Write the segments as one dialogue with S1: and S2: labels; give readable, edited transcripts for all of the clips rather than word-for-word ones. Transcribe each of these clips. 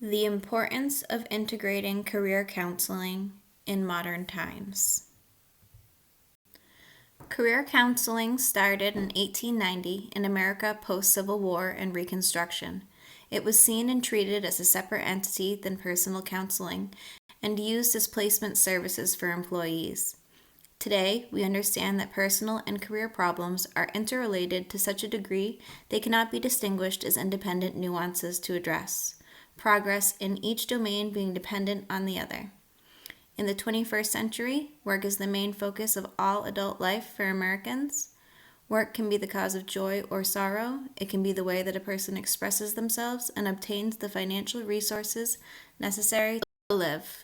S1: The importance of integrating career counseling in modern times. Career counseling started in 1890 in America post-Civil War and Reconstruction. It was seen and treated as a separate entity than personal counseling and used as placement services for employees. Today, we understand that personal and career problems are interrelated to such a degree they cannot be distinguished as independent nuances to address, progress in each domain being dependent on the other. In the 21st century, work is the main focus of all adult life for Americans. Work can be the cause of joy or sorrow. It can be the way that a person expresses themselves and obtains the financial resources necessary to live.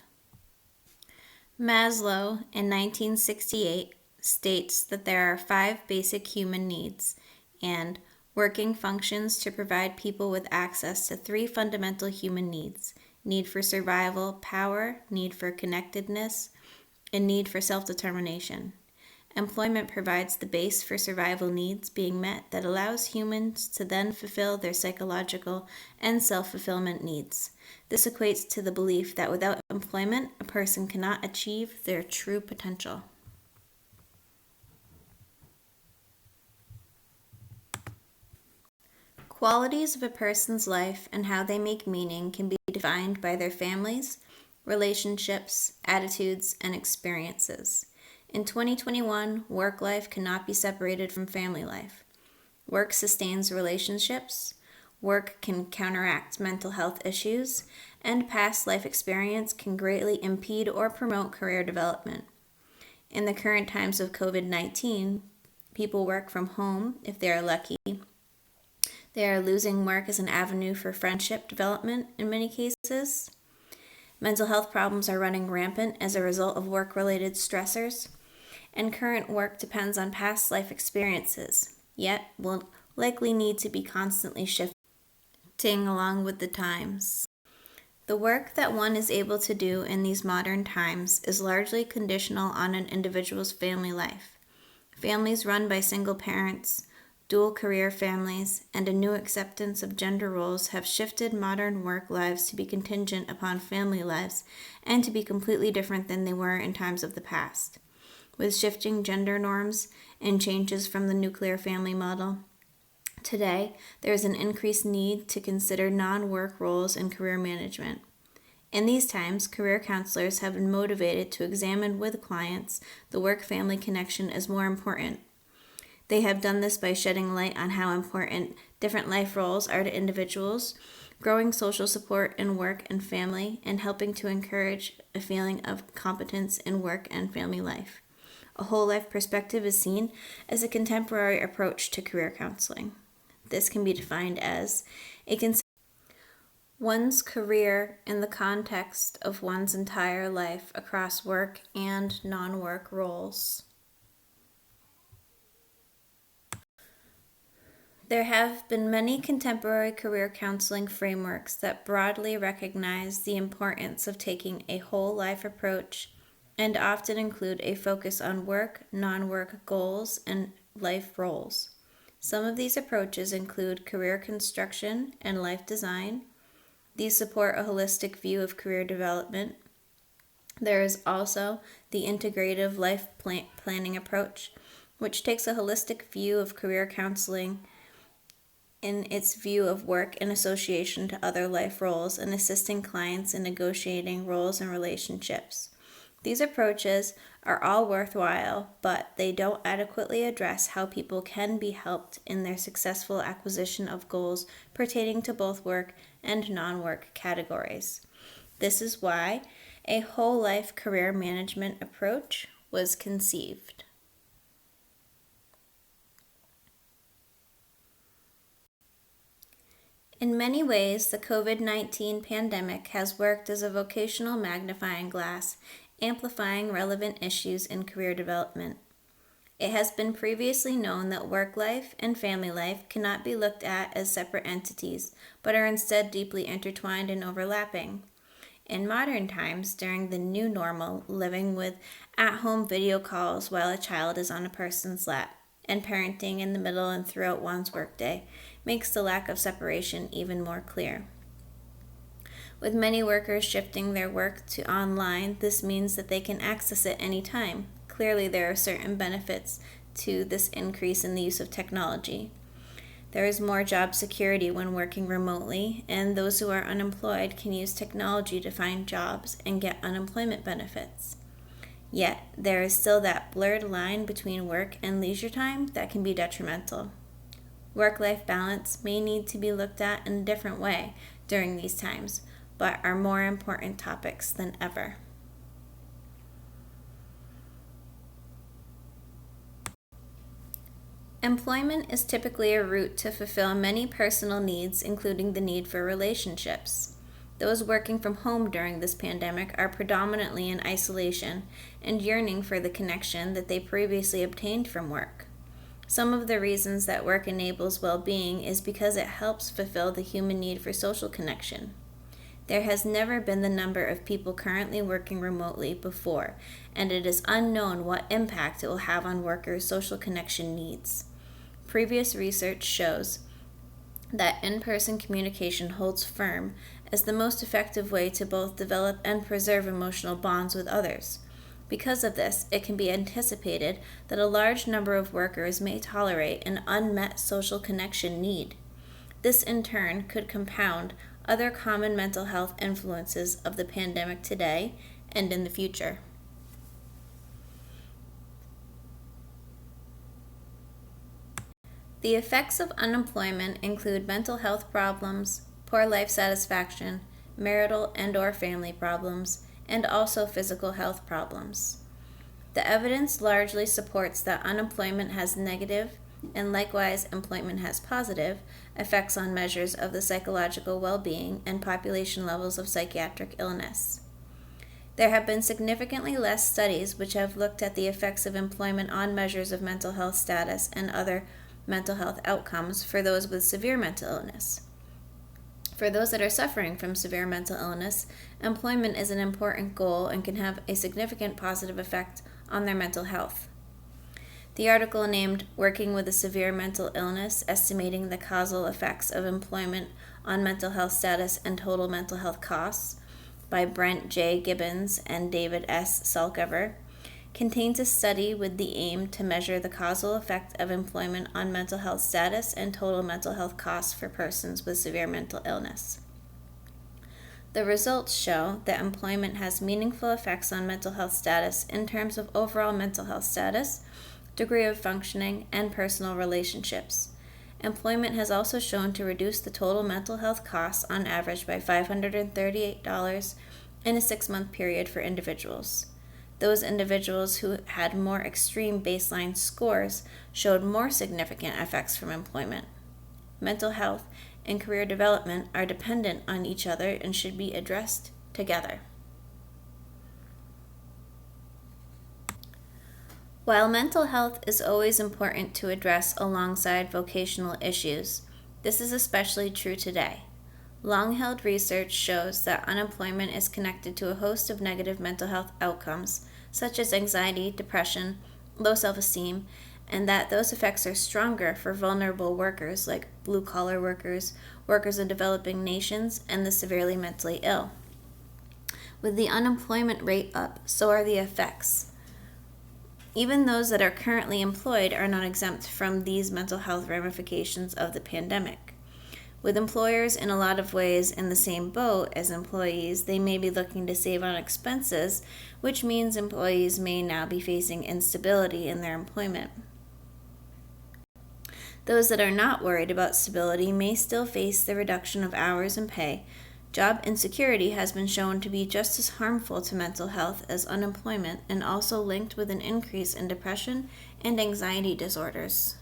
S1: Maslow, in 1968, states that there are 5 basic human needs, and working functions to provide people with access to 3 fundamental human needs: need for survival, power, need for connectedness, and need for self-determination. Employment provides the base for survival needs being met that allows humans to then fulfill their psychological and self-fulfillment needs. This equates to the belief that without employment, a person cannot achieve their true potential. Qualities of a person's life and how they make meaning can be defined by their families, relationships, attitudes, and experiences. In 2021, work life cannot be separated from family life. Work sustains relationships, work can counteract mental health issues, and past life experience can greatly impede or promote career development. In the current times of COVID-19, people work from home if they are lucky. They are losing work as an avenue for friendship development in many cases. Mental health problems are running rampant as a result of work-related stressors, and current work depends on past life experiences, yet will likely need to be constantly shifting along with the times. The work that one is able to do in these modern times is largely conditional on an individual's family life. Families run by single parents, dual career families, and a new acceptance of gender roles have shifted modern work lives to be contingent upon family lives and to be completely different than they were in times of the past. With shifting gender norms and changes from the nuclear family model, today there is an increased need to consider non-work roles in career management. In these times, career counselors have been motivated to examine with clients the work-family connection as more important. They have done this by shedding light on how important different life roles are to individuals, growing social support in work and family, and helping to encourage a feeling of competence in work and family life. A whole life perspective is seen as a contemporary approach to career counseling. This can be defined as one's career in the context of one's entire life across work and non-work roles. There have been many contemporary career counseling frameworks that broadly recognize the importance of taking a whole life approach and often include a focus on work, non-work goals, and life roles. Some of these approaches include career construction and life design. These support a holistic view of career development. There is also the integrative life planning approach, which takes a holistic view of career counseling in its view of work in association to other life roles and assisting clients in negotiating roles and relationships. These approaches are all worthwhile, but they don't adequately address how people can be helped in their successful acquisition of goals pertaining to both work and non-work categories. This is why a whole life career management approach was conceived. In many ways, the COVID-19 pandemic has worked as a vocational magnifying glass, amplifying relevant issues in career development. It has been previously known that work life and family life cannot be looked at as separate entities, but are instead deeply intertwined and overlapping. In modern times, during the new normal, living with at-home video calls while a child is on a person's lap, and parenting in the middle and throughout one's workday, makes the lack of separation even more clear. With many workers shifting their work to online, this means that they can access it anytime. Clearly, there are certain benefits to this increase in the use of technology. There is more job security when working remotely, and those who are unemployed can use technology to find jobs and get unemployment benefits. Yet, there is still that blurred line between work and leisure time that can be detrimental. Work-life balance may need to be looked at in a different way during these times, but are more important topics than ever. Employment is typically a route to fulfill many personal needs, including the need for relationships. Those working from home during this pandemic are predominantly in isolation and yearning for the connection that they previously obtained from work. Some of the reasons that work enables well-being is because it helps fulfill the human need for social connection. There has never been the number of people currently working remotely before, and it is unknown what impact it will have on workers' social connection needs. Previous research shows that in-person communication holds firm as the most effective way to both develop and preserve emotional bonds with others. Because of this, it can be anticipated that a large number of workers may tolerate an unmet social connection need. This in turn could compound other common mental health influences of the pandemic today and in the future. The effects of unemployment include mental health problems, poor life satisfaction, marital and/or family problems, and also physical health problems. The evidence largely supports that unemployment has negative, and likewise employment has positive, effects on measures of the psychological well-being and population levels of psychiatric illness. There have been significantly less studies which have looked at the effects of employment on measures of mental health status and other mental health outcomes for those with severe mental illness. For those that are suffering from severe mental illness, employment is an important goal and can have a significant positive effect on their mental health. The article named Working with a Severe Mental Illness, Estimating the Causal Effects of Employment on Mental Health Status and Total Mental Health Costs by Brent J. Gibbons and David S. Salkover contains a study with the aim to measure the causal effect of employment on mental health status and total mental health costs for persons with severe mental illness. The results show that employment has meaningful effects on mental health status in terms of overall mental health status, degree of functioning, and personal relationships. Employment has also shown to reduce the total mental health costs on average by $538 in a 6-month period for individuals. Those individuals who had more extreme baseline scores showed more significant effects from employment. Mental health and career development are dependent on each other and should be addressed together. While mental health is always important to address alongside vocational issues, this is especially true today. Long-held research shows that unemployment is connected to a host of negative mental health outcomes, such as anxiety, depression, low self-esteem, and that those effects are stronger for vulnerable workers like blue-collar workers, workers in developing nations, and the severely mentally ill. With the unemployment rate up, so are the effects. Even those that are currently employed are not exempt from these mental health ramifications of the pandemic. With employers in a lot of ways in the same boat as employees, they may be looking to save on expenses, which means employees may now be facing instability in their employment. Those that are not worried about stability may still face the reduction of hours and pay. Job insecurity has been shown to be just as harmful to mental health as unemployment and also linked with an increase in depression and anxiety disorders.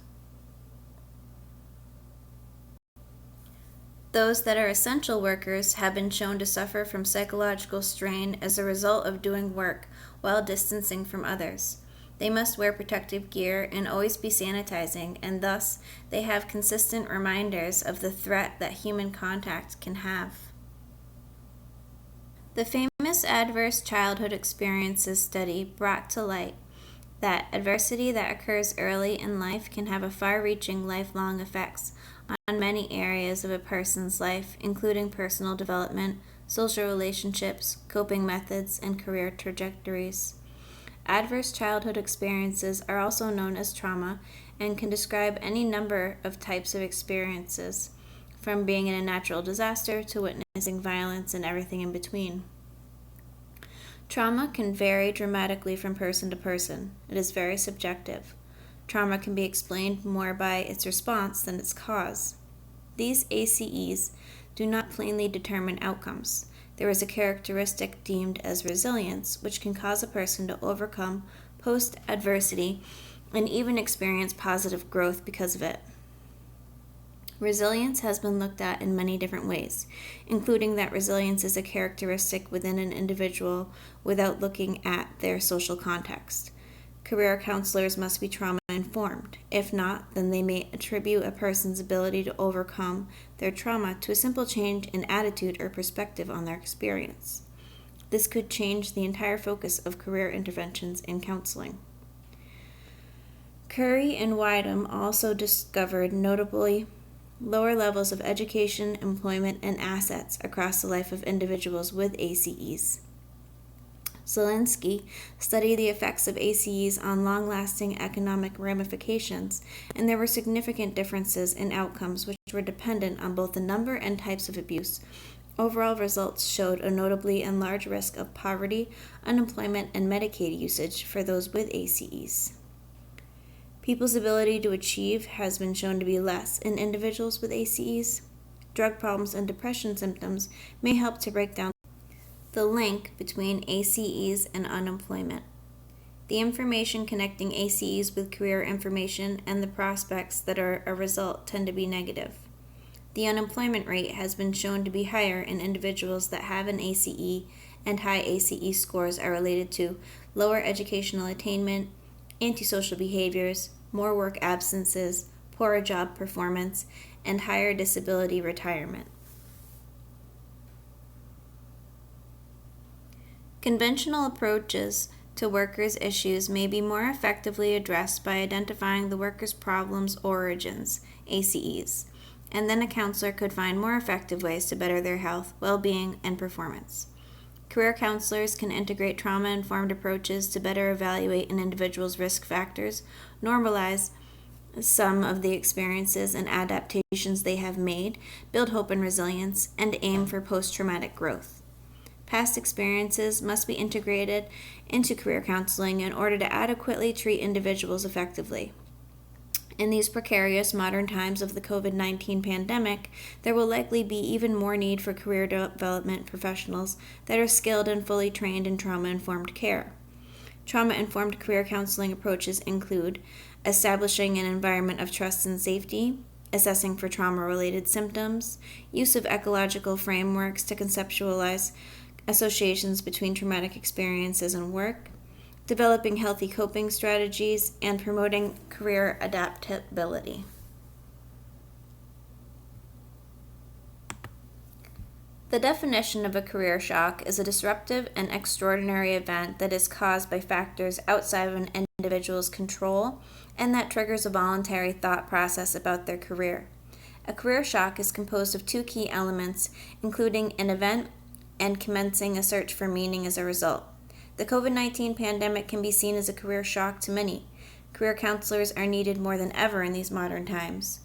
S1: Those that are essential workers have been shown to suffer from psychological strain as a result of doing work while distancing from others. They must wear protective gear and always be sanitizing, and thus they have consistent reminders of the threat that human contact can have. The famous Adverse Childhood Experiences study brought to light that adversity that occurs early in life can have a far-reaching lifelong effects on many areas of a person's life, including personal development, social relationships, coping methods, and career trajectories. Adverse childhood experiences are also known as trauma and can describe any number of types of experiences, from being in a natural disaster to witnessing violence and everything in between. Trauma can vary dramatically from person to person. It is very subjective. Trauma can be explained more by its response than its cause. These ACEs do not plainly determine outcomes. There is a characteristic deemed as resilience, which can cause a person to overcome post-adversity and even experience positive growth because of it. Resilience has been looked at in many different ways, including that resilience is a characteristic within an individual without looking at their social context. Career counselors must be trauma-informed. If not, then they may attribute a person's ability to overcome their trauma to a simple change in attitude or perspective on their experience. This could change the entire focus of career interventions in counseling. Curry and Wydum also discovered notably lower levels of education, employment, and assets across the life of individuals with ACEs. Zelinsky studied the effects of ACEs on long-lasting economic ramifications, and there were significant differences in outcomes which were dependent on both the number and types of abuse. Overall results showed a notably and large risk of poverty, unemployment, and Medicaid usage for those with ACEs. People's ability to achieve has been shown to be less in individuals with ACEs. Drug problems and depression symptoms may help to break down the link between ACEs and unemployment. The information connecting ACEs with career information and the prospects that are a result tend to be negative. The unemployment rate has been shown to be higher in individuals that have an ACE, and high ACE scores are related to lower educational attainment, antisocial behaviors, more work absences, poorer job performance, and higher disability retirement. Conventional approaches to workers' issues may be more effectively addressed by identifying the workers' problem's origins, ACEs, and then a counselor could find more effective ways to better their health, well-being, and performance. Career counselors can integrate trauma-informed approaches to better evaluate an individual's risk factors, normalize some of the experiences and adaptations they have made, build hope and resilience, and aim for post-traumatic growth. Past experiences must be integrated into career counseling in order to adequately treat individuals effectively. In these precarious modern times of the COVID-19 pandemic, there will likely be even more need for career development professionals that are skilled and fully trained in trauma-informed care. Trauma-informed career counseling approaches include establishing an environment of trust and safety, assessing for trauma-related symptoms, use of ecological frameworks to conceptualize associations between traumatic experiences and work, developing healthy coping strategies, and promoting career adaptability. The definition of a career shock is a disruptive and extraordinary event that is caused by factors outside of an individual's control and that triggers a voluntary thought process about their career. A career shock is composed of two key elements, including an event and commencing a search for meaning as a result. The COVID-19 pandemic can be seen as a career shock to many. Career counselors are needed more than ever in these modern times.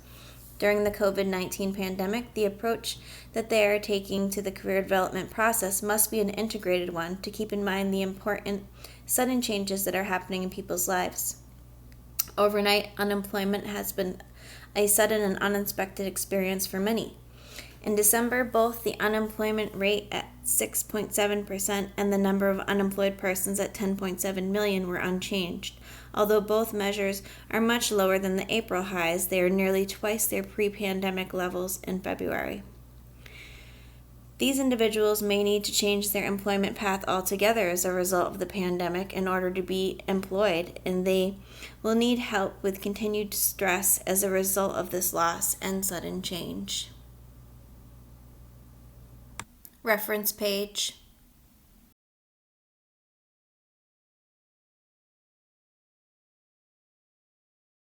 S1: During the COVID-19 pandemic, the approach that they are taking to the career development process must be an integrated one to keep in mind the important sudden changes that are happening in people's lives. Overnight unemployment has been a sudden and unexpected experience for many. In December, both the unemployment rate at 6.7% and the number of unemployed persons at 10.7 million were unchanged. Although both measures are much lower than the April highs, they are nearly twice their pre-pandemic levels in February. These individuals may need to change their employment path altogether as a result of the pandemic in order to be employed, and they will need help with continued stress as a result of this loss and sudden change. Reference page.